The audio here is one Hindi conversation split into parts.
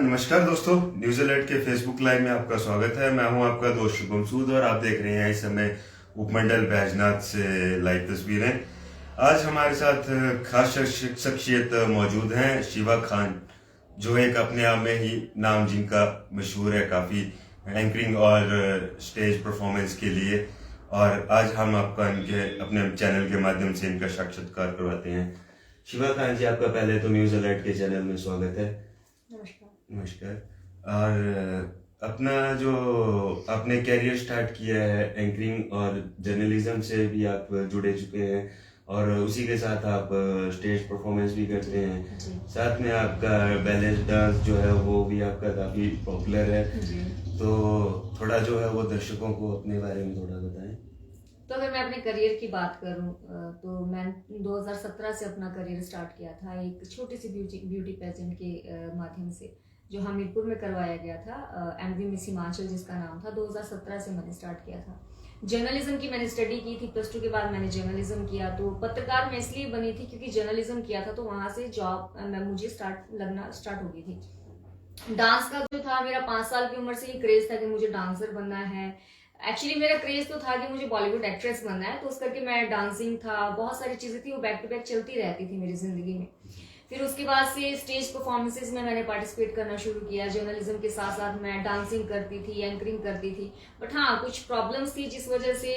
नमस्कार दोस्तों, न्यूज अलर्ट के फेसबुक लाइव में आपका स्वागत है। मैं हूं आपका दोस्त शुभम सूद और आप देख रहे हैं इस समय उपमंडल बैजनाथ से लाइव तस्वीरें। आज हमारे साथ खास शख्सियत मौजूद हैं, शिवा खान, जो एक अपने आप में ही नाम जिनका मशहूर है काफ़ी एंकरिंग और स्टेज परफॉर्मेंस के लिए। और आज हम आपका इनके अपने चैनल के माध्यम से इनका साक्षात्कार करवाते हैं। शिवा खान जी, आपका पहले तो न्यूज अलर्ट के चैनल में स्वागत है। नमस्कार। और अपना जो आपने कैरियर स्टार्ट किया है एंकरिंग और जर्नलिज्म से भी आप जुड़े चुके हैं और उसी के साथ आप स्टेज परफॉर्मेंस भी करते हैं। साथ में आपका बैलेंस डांस जो है वो भी आपका काफ़ी पॉपुलर है। तो थोड़ा जो है वो दर्शकों को अपने बारे में थोड़ा बताएं। तो अगर मैं अपने करियर की बात करूं तो मैं 2017 से अपना करियर स्टार्ट किया था एक छोटी सी ब्यूटी पेजेंट के माध्यम से, जो हमीरपुर में करवाया गया था। एमवी मिस हिमाचल जिसका नाम था। 2017 से मैंने स्टार्ट किया था। जर्नलिज्म की मैंने स्टडी की थी। +2 के बाद मैंने जर्नलिज्म किया। तो पत्रकार मैं इसलिए बनी थी क्योंकि जर्नलिज्म किया था, तो वहां से जॉब मुझे लगना स्टार्ट हो गई थी। डांस का जो था, मेरा 5 साल की उम्र से ही क्रेज था कि मुझे डांसर बनना है। एक्चुअली मेरा क्रेज तो था कि मुझे बॉलीवुड एक्ट्रेस बनना है, तो उस करके मैं डांसिंग था, बहुत सारी चीजें थी, वो बैक टू बैक चलती रहती थी मेरी जिंदगी में। फिर उसके बाद से स्टेज परफॉर्मेंसेज में मैंने पार्टिसिपेट करना शुरू किया। जर्नलिज्म के साथ साथ मैं डांसिंग करती थी, एंकरिंग करती थी। बट हाँ, कुछ प्रॉब्लम्स थी जिस वजह से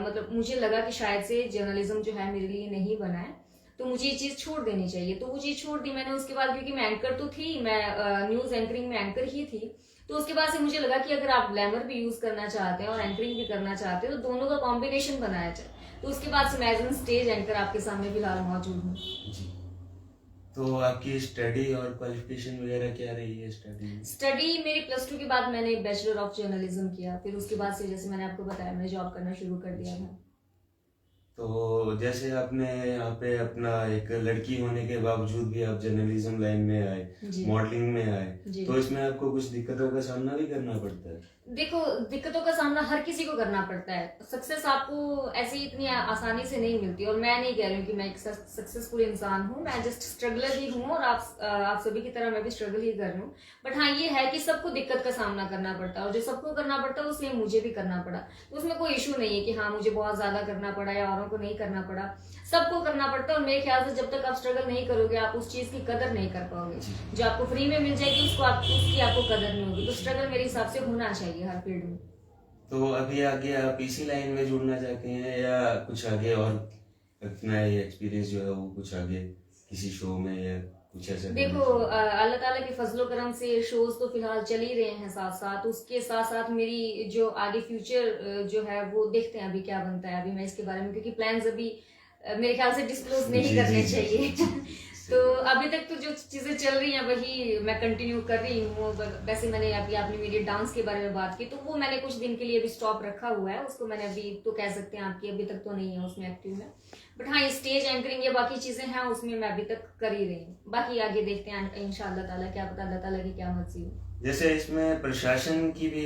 मतलब मुझे लगा कि शायद से जर्नलिज्म जो है मेरे लिए नहीं बना है, तो मुझे ये चीज छोड़ देनी चाहिए। तो वो चीज छोड़ दी मैंने उसके बाद, क्योंकि मैं एंकर तो थी, मैं न्यूज एंकरिंग में एंकर ही थी। तो उसके बाद से मुझे लगा कि अगर आप ग्लैमर भी यूज करना चाहते हैं और एंकरिंग भी करना चाहते हैं तो दोनों का कॉम्बिनेशन बनाया जाए। तो उसके बाद से मैं एज एन स्टेज एंकर आपके सामने फिलहाल मौजूद हूँ। तो आपकी स्टडी और क्वालिफिकेशन वगैरह क्या रही है? स्टडी मेरी +2 के बाद मैंने बैचलर ऑफ जर्नलिज्म किया। फिर उसके बाद से जैसे मैंने आपको बताया, मैंने जॉब करना शुरू कर दिया था। तो जैसे आपने यहाँ पे अपना एक लड़की होने के बावजूद भी आप जर्नलिज्म लाइन में आए, मॉडलिंग में आए, तो इसमें आपको कुछ दिक्कतों का सामना भी करना पड़ता है? देखो, दिक्कतों का सामना हर किसी को करना पड़ता है। सक्सेस आपको ऐसे ही इतनी आसानी से नहीं मिलती। और मैं नहीं कह रही हूँ कि मैं एक सक्सेसफुल इंसान हूँ, मैं जस्ट स्ट्रगलर ही हूँ और आप सभी की तरह मैं भी स्ट्रगल ही कर रही हूँ। बट हाँ, ये है कि सबको दिक्कत का सामना करना पड़ता है, और जो सबको करना पड़ता है उसलिए मुझे भी करना पड़ा। तो उसमें कोई इशू नहीं है कि हाँ मुझे बहुत ज्यादा करना पड़ा या औरों को नहीं करना पड़ा। सबको करना पड़ता है। और मेरे ख्याल से जब तक आप स्ट्रगल नहीं करोगे, आप उस चीज की कदर नहीं कर पाओगे। जो आपको फ्री में मिल जाएगी उसकी आपको कदर नहीं होगी। तो स्ट्रगल मेरे हिसाब से होना चाहिए हर फील्ड में। तो अभी आगे आप इसी लाइन में जुड़ना चाहते हैं या कुछ आगे और अपना ये एक्सपीरियंस जो है वो कुछ आगे किसी शो में या कुछ ऐसा? देखो, अल्लाह ताला के फजलो करम से शोज तो फिलहाल चल ही रहे हैं साथ साथ। उसके साथ साथ मेरी जो आगे फ्यूचर जो है वो देखते हैं अभी क्या बनता है। अभी मैं इसके बारे में, क्योंकि प्लान्स अभी मेरे ख्याल से डिस्क्लोज नहीं करने चाहिए। तो अभी तक तो जो चीजें चल रही हैं वही मैं कंटिन्यू कर रही हूँ। वैसे मैंने अभी आपने मेरी डांस के बारे में बात की, तो वो मैंने कुछ दिन के लिए अभी स्टॉप रखा हुआ है। उसको मैंने अभी तो कह सकते हैं आपकी अभी तक तो नहीं है उसमें एक्टिव में। बट हाँ, स्टेज एंकरिंग या बाकी चीजें हैं उसमें मैं अभी तक कर ही रही हूँ। बाकी आगे देखते हैं इंशाअल्लाह ताला, क्या पता अल्लाह ताला की क्या मर्जी हो। जैसे इसमें प्रशासन की भी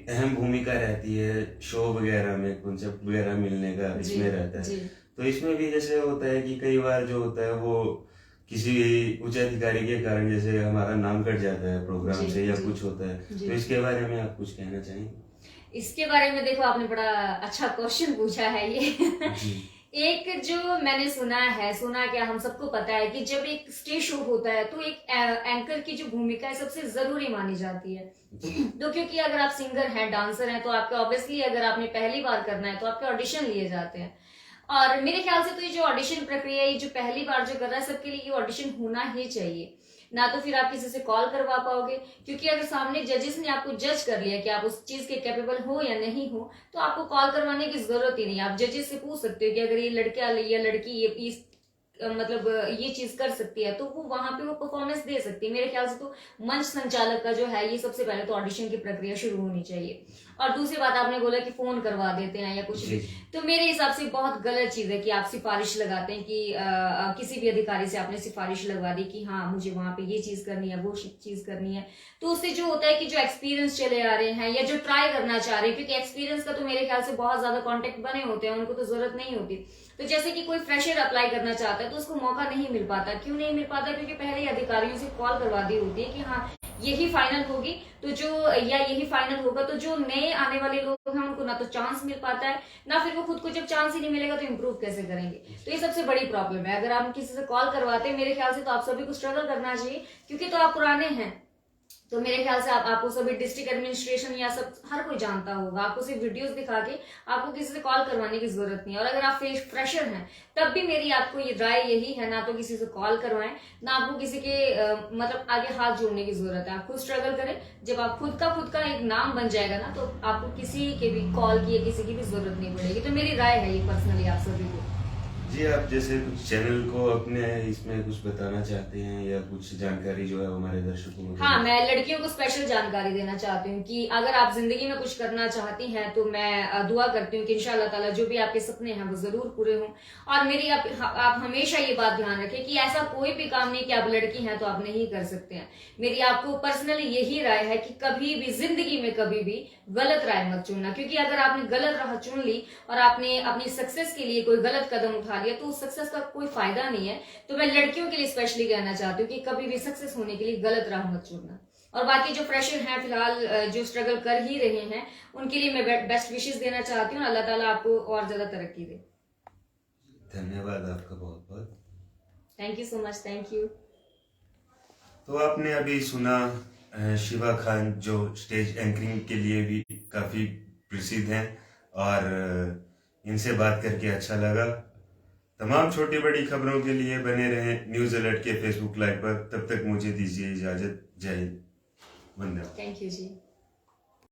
अहम भूमिका रहती है, शो वगैरह में कॉन्सेप्ट वगैरह मिलने का इसमें रहता है। तो इसमें भी जैसे होता है कि कई बार जो होता है वो किसी उच्च अधिकारी के कारण जैसे हमारा नाम कट जाता है प्रोग्राम से या कुछ होता है, तो इसके बारे में आप कुछ कहना चाहेंगे? इसके बारे में देखो, आपने बड़ा अच्छा क्वेश्चन पूछा है ये। एक जो मैंने सुना क्या, हम सबको पता है कि जब एक स्टेज शो होता है तो एक एंकर की जो भूमिका है सबसे जरूरी मानी जाती है। तो क्योंकि अगर आप सिंगर हैं, डांसर हैं, तो आपके ऑब्वियसली अगर आपने पहली बार करना है तो आपके ऑडिशन लिए जाते हैं। और मेरे ख्याल से तो ये जो ऑडिशन प्रक्रिया, ये जो पहली बार जो कर रहा है सबके लिए ये ऑडिशन होना ही चाहिए। ना तो फिर आप किसी से कॉल करवा पाओगे, क्योंकि अगर सामने जजेस ने आपको जज कर लिया कि आप उस चीज के कैपेबल हो या नहीं हो, तो आपको कॉल करवाने की जरूरत ही नहीं। आप जजेस से पूछ सकते हो कि अगर ये लड़का या लड़की ये मतलब ये चीज कर सकती है तो वो वहां पे वो परफॉर्मेंस दे सकती है। मेरे ख्याल से तो मंच संचालक का जो है ये सबसे पहले तो ऑडिशन की प्रक्रिया शुरू होनी चाहिए। और दूसरी बात, आपने बोला कि फोन करवा देते हैं या कुछ भी, तो मेरे हिसाब से बहुत गलत चीज है कि आप सिफारिश लगाते हैं कि किसी भी अधिकारी से आपने सिफारिश लगवा दी कि हाँ मुझे वहां पे ये चीज करनी है, वो चीज करनी है। तो उससे जो होता है कि जो एक्सपीरियंस चले आ रहे हैं या जो ट्राई करना चाह रहे हैं, क्योंकि एक्सपीरियंस का तो मेरे ख्याल से बहुत ज्यादा कॉन्टेक्ट बने होते हैं, उनको तो जरूरत नहीं होती। तो जैसे कि कोई फ्रेशर अप्लाई करना चाहता है तो उसको मौका नहीं मिल पाता। क्यों नहीं मिल पाता? क्योंकि पहले ही अधिकारियों से कॉल करवा दी होती है कि हाँ यही फाइनल होगी, तो जो या यही फाइनल होगा, तो जो नए आने वाले लोग हैं उनको ना तो चांस मिल पाता है, ना फिर वो खुद को जब चांस ही नहीं मिलेगा तो इम्प्रूव कैसे करेंगे। तो ये सबसे बड़ी प्रॉब्लम है। अगर आप किसी से कॉल करवाते हैं, मेरे ख्याल से तो आप सभी को स्ट्रगल करना चाहिए, क्योंकि तो आप पुराने हैं, तो मेरे ख्याल से आपको सभी डिस्ट्रिक्ट एडमिनिस्ट्रेशन या सब हर कोई जानता होगा। आपको सिर्फ वीडियोस दिखा के आपको किसी से कॉल करवाने की जरूरत नहीं है। और अगर आप फ्रेशर हैं तब भी मेरी आपको ये राय यही है, ना तो किसी से कॉल करवाएं, ना आपको किसी के मतलब आगे हाथ जोड़ने की जरूरत है। आप खुद स्ट्रगल करें। जब आप खुद का एक नाम बन जाएगा ना, तो आपको किसी के भी कॉल की या किसी की भी जरूरत नहीं पड़ेगी। तो मेरी राय है ये पर्सनली आप सभी को। जी, आप जैसे कुछ चैनल को अपने इसमें कुछ बताना चाहते हैं या कुछ जानकारी जो है हमारे दर्शकों को? हाँ, मैं लड़कियों को स्पेशल जानकारी देना चाहती हूँ कि अगर आप जिंदगी में कुछ करना चाहती हैं तो मैं दुआ करती हूँ कि इंशाल्लाह ताला जो भी आपके सपने हैं वो जरूर पूरे हों। और मेरी आप हमेशा ये बात ध्यान रखें कि ऐसा कोई भी काम नहीं कि आप लड़की हैं तो आप नहीं कर सकते हैं। मेरी आपको पर्सनली यही राय है कि कभी भी जिंदगी में कभी भी गलत राय मत चुनना, क्योंकि अगर आपने गलत राह चुन ली और आपने अपनी सक्सेस के लिए कोई गलत कदम उठा लिया तो उस सक्सेस का कोई फायदा नहीं है। तो मैं लड़कियों के लिए स्पेशली कहना चाहती हूँ कि कभी भी सक्सेस होने के लिए गलत राह मत चुनना। और बाकी जो फ्रेशर हैं फिलहाल जो स्ट्रगल कर ही रहे हैं उनके लिए मैं बेस्ट विशेष देना चाहती हूँ। अल्लाह ताला आपको और ज्यादा तरक्की दे। धन्यवाद आपका बहुत बहुत। Thank you so much. Thank you. तो आपने अभी सुना शिवा खान, जो स्टेज एंकरिंग के लिए भी काफी प्रसिद्ध हैं, और इनसे बात करके अच्छा लगा। तमाम छोटी बड़ी खबरों के लिए बने रहें न्यूज अलर्ट के फेसबुक लाइव पर। तब तक मुझे दीजिए इजाजत। जय हिंद, वंदे। Thank you ji.